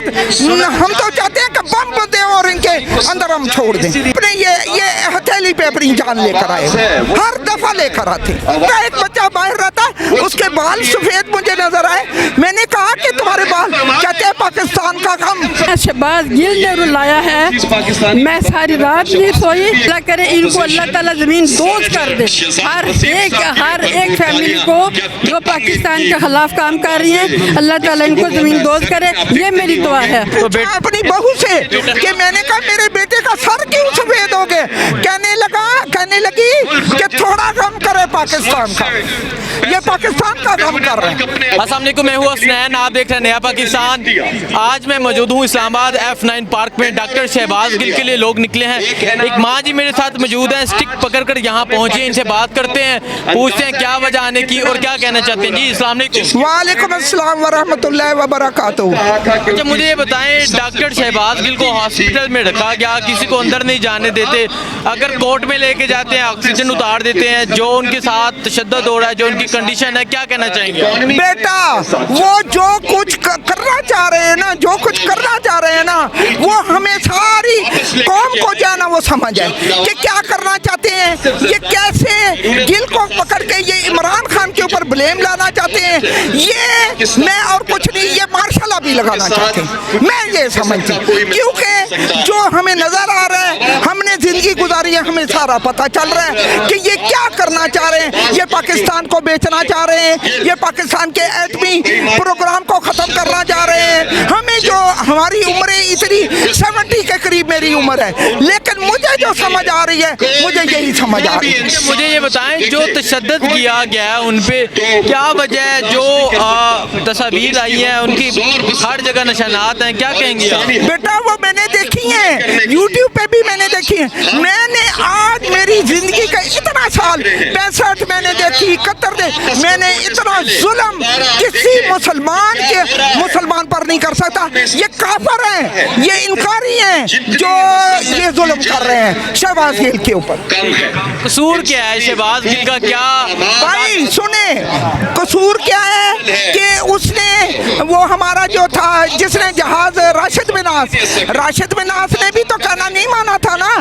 बाद हम तो चाहते हैं कि बम दें और इनके अंदर हम छोड़ दें। अपने ये हथेली पे अपनी जान लेकर आए, हर दफा लेकर आते। एक बच्चा बाहर रहता है, उसके बाल सफेद मुझे नजर आए, मैंने कहा कि तुम्हारे बाल, कहते हैं पाकिस्तान का काम। शहबाज गिल ने रुलाया है, मैं सारी रात नहीं सोई। अल्लाह करे इनको अल्लाह ताला जमीन दोज कर दे, हर एक फैमिली को जो पाकिस्तान के खिलाफ काम कर रही है, अल्लाह ताला इनको जमीन दोज करे, ये मेरी दुआ है। तो अपनी बहू से कि मैंने कहा मेरे बेटे का सर क्यों सफेद हो गए, कहने लगी कि थोड़ा कम करे पाकिस्तान का, ये पाकिस्तान का काम कर रहे हैं। अस्सलाम वालेकुम, मैं हूँ हसनैन, आप देख रहे हैं नया पाकिस्तान। आज मैं मौजूद हूँ इस्लामाबाद F9 पार्क में। डॉक्टर शहबाज गिल के लिए लोग निकले हैं। एक माँ जी मेरे साथ मौजूद हैं, स्टिक पकड़ कर यहाँ पहुँचे, इनसे बात करते हैं, पूछते हैं क्या वजह आने की और क्या कहना चाहते हैं। जी अस्सलाम वालेकुम। वालेकुम अस्सलाम व रहमतुल्लाहि व बरकातहू। अच्छा मुझे ये बताएं, डॉक्टर शहबाज गिल को हॉस्पिटल में रखा गया, किसी को अंदर नहीं जाने देते, अगर कोर्ट में लेके जाते हैं ऑक्सीजन उतार देते हैं, जो उनके साथ तशद्दुद हो रहा है, जो उनकी कंडीशन है, क्या कहना चाहेंगे? बेटा वो जो कुछ करना चाह रहे हैं ना, जो कुछ करना चाह रहे हैं ना, वो हमें सारी कौम को जाना वो समझ है कि क्या करना चाहते हैं। ये कैसे गिल को पकड़ के ये इमरान खान के ऊपर ब्लेम लाना चाहते हैं, ये मैं और कुछ नहीं, ये मार्शल भी लगाना चाहते हैं, मैं ये समझती हूँ। क्योंकि जो हमें नजर आ रहा है, हमने जिंदगी गुजारी है, हमें सारा पता चल रहा है कि ये क्या करना चाह रहे हैं। ये पाकिस्तान को बेचना चाह रहे हैं, ये पाकिस्तान के एटमी प्रोग्राम को खत्म करना चाह रहे हैं। हमें जो हमारी उम्र इतनी 70 के करीब मेरी उम्र है, लेकिन मुझे जो समझ आ रही है, मुझे यही समझ आ रही है। मुझे ये बताएं, जो तशद्दुद किया गया है उन पे क्या वजह है, जो तस्वीर आई है उनकी हर जगह निशानात हैं, क्या कहेंगे? बेटा वो मैंने देखी है, यूट्यूब पे भी मैंने देखी है। मैंने आज मेरी जिंदगी का इतना साल 65 मैंने देखी, 71 मैंने इतना जुल्म किसी मुसलमान पर नहीं कर सकता। ये काफिर हैं, ये इनकारी हैं जो ये जुल्म कर रहे हैं शहबाज गिल के ऊपर। कसूर क्या है शहबाज गिल का? क्या भाई सुने, कसूर क्या है कि उसने वो हमारा जो था, जिसने जहाज राशिद मिनास ने भी तो कहना नहीं माना था ना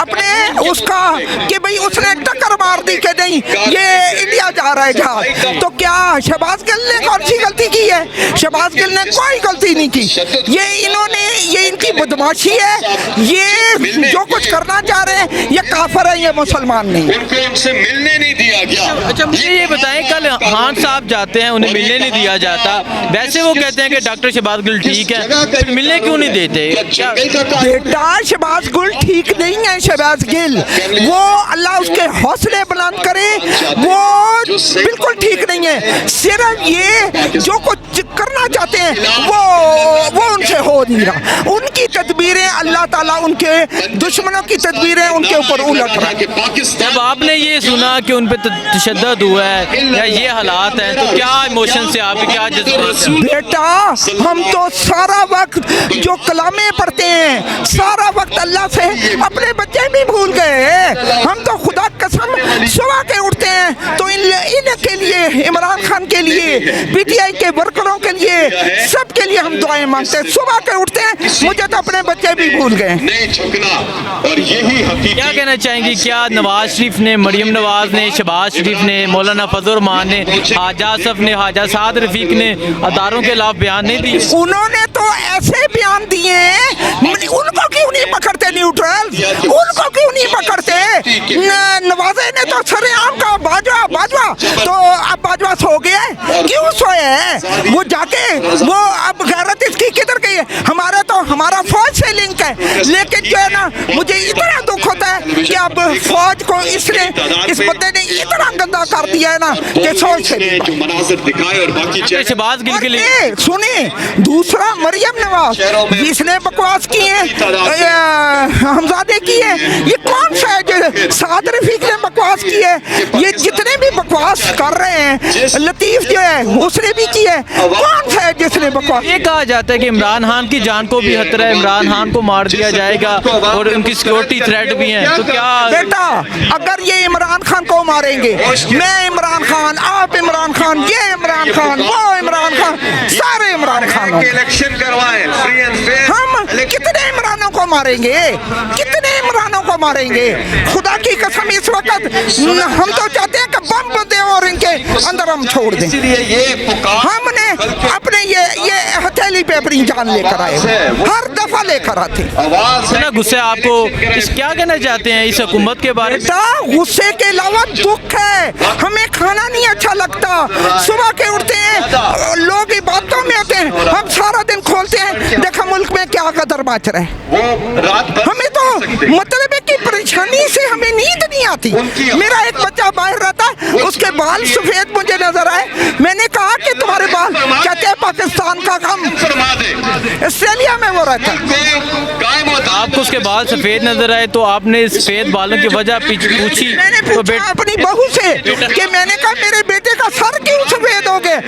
अपने उसका, कि भाई उसने टक्कर मार दी कि नहीं ये इंडिया जा रहा है जहाज। तो क्या शहबाज गिल ने कौन सी गलती की है? शहबाज गिल ने कोई गलती नहीं की। ये इनकी बदमाशी है, ये जो कुछ करना चाह रहे हैं, ये काफिर है, ये मुसलमान नहीं। उनको उनसे मिलने नहीं दिया गया। अच्छा मुझे ये बताएं, कल खान साहब जाते हैं, उन्हें मिलने नहीं दिया जाता, वैसे वो कहते हैं कि डॉक्टर शहबाज गिल ठीक है, फिर मिलने क्यों नहीं देते? बेटा शहबाज गिल ठीक नहीं है। शहबाज गिल वो अल्लाह उसके हौसले बुलंद करे, वो बिल्कुल ठीक नहीं है। सिर्फ ये जो कुछ करना चाहते हैं वो उनसे हो नहीं रहा। उनकी तदबीरें अल्लाह ताला उनके दुश्मनों की तदबीरें उनके ऊपर उलट रहा है। जब आपने ये सुना कि उन पे तशद्दुद हुआ है या ये हालात हैं, तो क्या इमोशन से आप क्या जज्बात? बेटा हम तो सारा वक्त जो कलामें पढ़ते हैं, सारा वक्त अल्लाह से अपने बच्चे भी भूल गए। हम तो खुदा कसम सुबह के उठते हैं तो इनके लिए, इमरान खान के लिए, पीटीआई के वर्करों के लिए, सबके लिए हम दुआएं मांगते हैं। सुबह के उठते हैं, मुझे तो अपने बच्चे भी भूल गए। और यही क्या कहना चाहेंगी? क्या नवाज शरीफ ने, मरियम नवाज ने, शहबाज शरीफ ने, मौलाना फजल रहमान ने, हाजा आसफ ने, हाजा साद रफीक ने अदारों के खिलाफ बयान नहीं दिए? उन्होंने तो ऐसे बयान दिए हैं, उनको क्यों नहीं पकड़ते न्यूट्रल, उनको क्यों नहीं पकड़ते? नवाजे ने तो सरेआम का बाजवा, तो अब बाजवा सो गया, क्यों सोए हैं? वो जाके वो अब गैरत इसकी किधर गई है? हमारा फौज से लिंक है, लेकिन जो है ना मुझे इतना दुख होता है कि अब फौज को इस बंदे ने इतना गंदा कर दिया है ना कि सोच से जो मनाज़िर दिखाए और बाकी शहबाज गिल के लिए सुने। दूसरा मरियम नवाज जिसने बकवास की है, हमजादे की है, ये कौन सा है? साद रफीक ने बकवास की है, ये जितने भी बकवास कर रहे हैं, लतीफ जो है उसने भी की है, कौन सा है जिसने बकवास? ये कहा जाता है कि इमरान खान की जान को भी खतरा है, इमरान खान को मार दिया जाएगा और उनकी सिक्योरिटी थ्रेट भी है, तो क्या बेटा अगर ये इमरान खान को मारेंगे, मैं इमरान खान, आप इमरान खान, ये इमरान खान, वो इमरान खान, सारे इमरान खान होंगे। इलेक्शन करवाएं फ्री एंड फेयर। हम कितने इमरानों को मारेंगे, कितने इमरानों को मारेंगे? खुदा की कसम इस वक्त हम तो चाहते हैं कि बम दें और इनके अंदर हम छोड़ दें। इसलिए ये पुकार हमने अपने ये हथेली पे अपनी जान लेकर आए, हर दफा लेकर आते। आवाज इतना गुस्से आपको क्या कहना चाहते हैं इस हुकूमत के बारे में? बेटा गुस्से के अलावा दुख है, हमें खाना नहीं अच्छा लगता। सुबह के उठते हैं लोग इबादतों में होते हैं, हम सारा दिन खोलते हैं, देखा मुल्क में क्या कदर मच रहा है। वो रात भर हमें तो मतलब है कि परेशानी से हमें नींद नहीं आती। मेरा एक बच्चा बाहर रहता है, उसके बाल सफेद मुझे नजर आए, मैंने कहा कि तुम्हारे बाल, कहते हैं पाकिस्तान का काम, फरमा दे ऑस्ट्रेलिया में वो रहता है। कायम होता आपको उसके बाल सफेद नजर आए तो आपने इस सफेद बालों की वजह पूछी मैंने तो पूछा अपनी बहू से कि मैंने कहा मेरे बेटे का सर क्यों सफेद हो गया?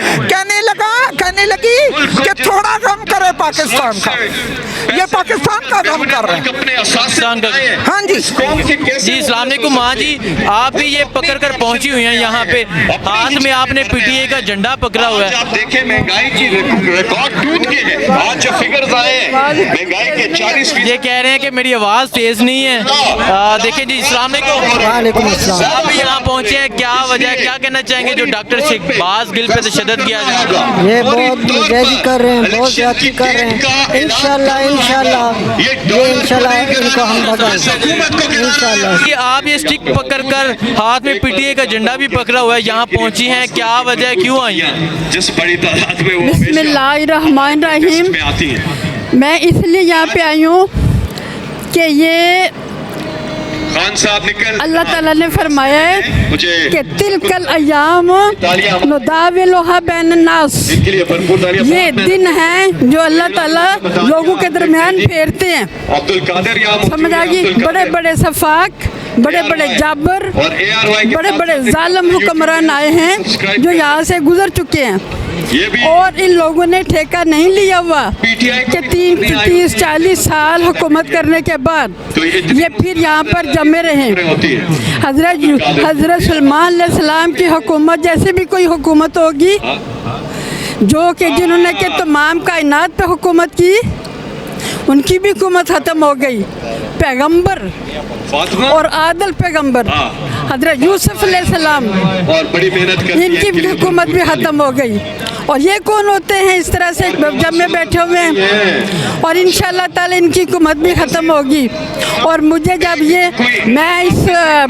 कहने लगी कि थोड़ा कम करे पाकिस्तान का, ये पाकिस्तान का काम कर रहे हैं। अपने पाकिस्तान का। हाँ जी जी अस्सलाम वालेकुम माँ जी, आप भी ये पकड़ कर पहुंची हुई हैं यहाँ पे, हाथ में आपने पीटीए का झंडा पकड़ा हुआ आज है। आप देखें महंगाई की रिकॉर्ड टूट गए हैं। आज जो फिगर्स आए हैं महंगाई के 40%। ये कह रहे हैं कि मेरी आवाज़ तेज नहीं है। देखिए जी अस्सलाम वालेकुम, आप भी यहाँ पहुँचे हैं, क्या वजह है, क्या कहना चाहेंगे जो डॉक्टर शहबाज गिल पे तशद्दुद किया जा रहा है? ये बहुत ज्यादा कर रहे हैं, बहुत ज्यादा कर रहे हैं। इंशाल्लाह इनको हम भगाएंगे इंशाल्लाह। कि आप ये स्टिक पकड़ कर हाथ में पीटीए का झंडा भी पकड़ा हुआ है, यहाँ पहुँची हैं, क्या वजह है, क्यों आई हैं? जिस बड़ी तादाद में वो बिस्मिल्लाहिर्रहमानिर्रहीम। में आती हैं। मैं इसलिए यहाँ पे आई हूँ कि ये खान साहब निकल अल्लाह ताला ने फरमाया है मुझे कि तिलकल अय्याम नुदाविलुहा बैन नास। इनके लिए भरपूर तालियां। ये दिन हैं जो अल्लाह ताला लोगों के दरमियान फेरते हैं, अब्दुल कादिर या समझ आ गई। बड़े बड़े सफाक, बड़े बड़े जाबर, और ARY के बड़े बड़े जालिम हुक्मरान आए हैं जो यहाँ से गुजर चुके हैं, ये भी और इन लोगों ने ठेका नहीं लिया हुआ कि 30-40 साल हुकूमत करने के बाद ये फिर यहाँ पर जमे रहे। होती है। हजरत सलमान अलैहिस्सलाम की हुकूमत जैसे भी कोई हुकूमत होगी जो कि जिन्होंने के तमाम कायनात पे हुकूमत की, उनकी भी हुकूमत ख़त्म हो गई। पैगंबर फातिमा और आदल पैगंबर हजरत यूसुफ अलैहिस्सलाम, और बड़ी मेहनत करती है इनकी भी हुकूमत भी ख़त्म हो गई। और ये कौन होते हैं इस तरह से जब में बैठे हुए हैं, और इंशाल्लाह ताला इनकी हुकूमत भी ख़त्म होगी। और मुझे जब ये मैं इस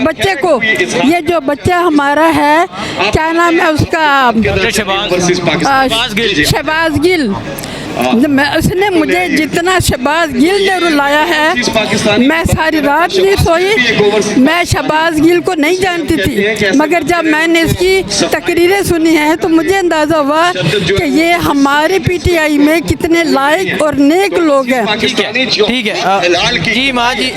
बच्चे को, ये जो बच्चा हमारा है, क्या नाम है उसका, शहबाज गिल। शहबाज गिल, उसने मुझे जितना शहबाज गिल ने रुलाया है, मैं सारी रात नहीं सोई। मैं शहबाज गिल को नहीं जानती थी, मगर जब मैंने इसकी तकरीरें सुनी हैं तो मुझे अंदाज़ा हुआ कि ये हमारे PTI में कितने लायक और नेक लोग हैं। ठीक है जी माँ जी।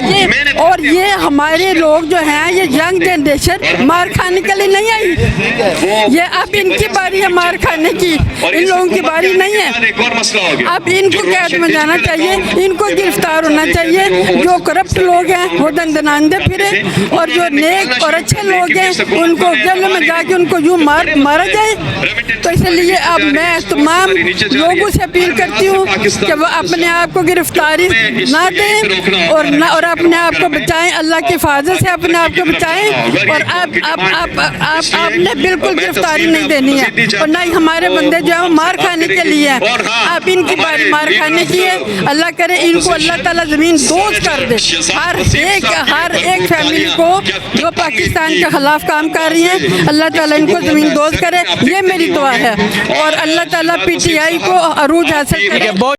और ये हमारे लोग जो हैं, ये यंग जनरेशन मार खाने के लिए नहीं आई। ये अब इनकी बारी है मार खाने की, इन लोगों की बारी नहीं है। एक और मसला हो गया। अब इनको कैद में जाना चाहिए, इनको गिरफ्तार होना चाहिए। जो करप्ट लोग हैं वो दंदनांदे फिरे, और जो नेक और अच्छे लोग हैं उनको जेल में जाके उनको यूँ मारा जाए। तो इसलिए अब मैं तमाम लोगों से अपील करती हूँ कि वो अपने आप को गिरफ्तारी ना दें और अपने आप को बचाएं, अल्लाह की हिफाजत से अपने आप को बचाएं। और आपने बिल्कुल गिरफ्तारी नहीं देनी है, और ना ही हमारे बंदे जो है मार खाने के लिए हैं। अब इनकी बारी मार खाने की है, अल्लाह करे इनको अल्लाह ताला ज़मीन दोज़ कर दे। हर एक फैमिली को जो पाकिस्तान के ख़िलाफ़ काम कर रही है, अल्लाह ताला इनको ज़मीन दोज़ करे, ये मेरी दुआ है। और अल्लाह ताला PTI को अरूज हासिल करे।